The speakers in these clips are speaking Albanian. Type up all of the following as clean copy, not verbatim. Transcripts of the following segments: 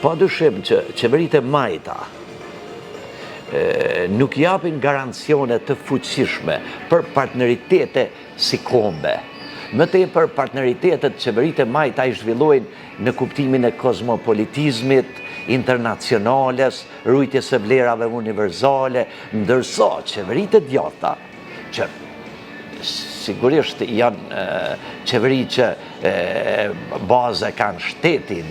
Pa dyshim që qeveritë e majta nuk japin garancione të fuqishme për partneritete si kombe. Më tepër partneritetet qeveritë e majta i zhvillojnë në kuptimin e kozmopolitizmit, internacionales, rujtjes së vlerave universale, ndërsa qeveritë e djatha, që sigurisht janë qeveri që baze kanë shtetin,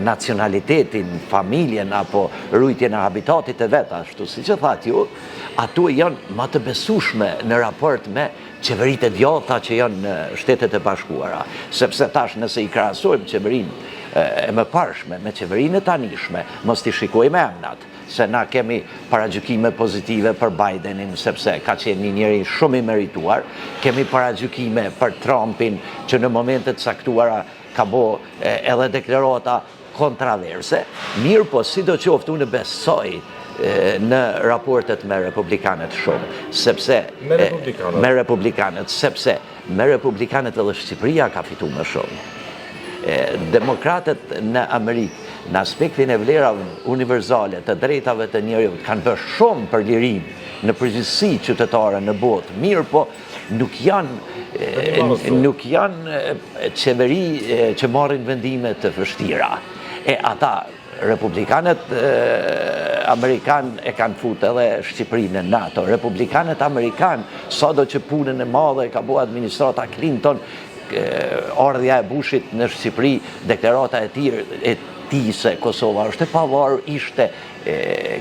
nacionalitetin, familjen apo rujtjen e habitatit e vetë, ashtu si që thatë ju, ato janë më të besueshme në raport me qeveritë e djatha që janë në Shtetet e Bashkuara, sepse tash nëse i krahasojmë qeverinë e mëparshme me qeverinë e tanishme, mos t'i shikojmë emnat, se na kemi paragjykime pozitive për Bidenin, sepse ka qenë një njeri shumë i merituar, kemi paragjykime për Trumpin, që në momentet saktuara ka bo edhe deklarata kontraverse, mirë po sidoqoftë unë besoj në raportet me republikanët shumë, sepse me republikanët, sepse me republikanët edhe Shqipëria ka fitu më shumë. Demokratët në Amerikë, në aspektin e vlerave universale të drejtave të njerëzit, kanë bërë shumë për lirinë në përgjithësi qytetare në botë, mirë po nuk janë qeveri që marrin vendime të vështira. E ata republikanët Amerikan e kanë futur edhe Shqipërinë në NATO. Republikanët Amerikan, sado që punën e madhe ka bërë administrata Clinton, ardhja e Bushit në Shqipëri, deklarata e tij se Kosova është e pavarur, ishte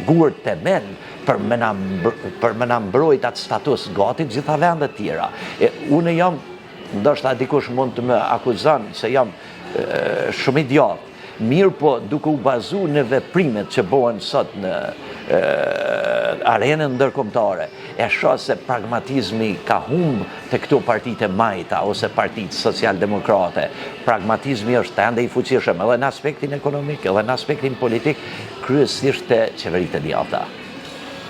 gur temel për me na mbrojt atë status gati gjitha vendet tjera. Unë jam, ndoshta dikush mund të më akuzon se jam shumë i djathtë, mirë po duke u bazu në veprimet që bëhen sot në arenën ndërkombëtare, e shoh se pragmatizmi ka humbë të këto partitë e majta ose partitë socialdemokrate. Pragmatizmi është ende i fuqishëm edhe në aspektin ekonomik, edhe në aspektin politik, kryesisht të qeveritë e djatha.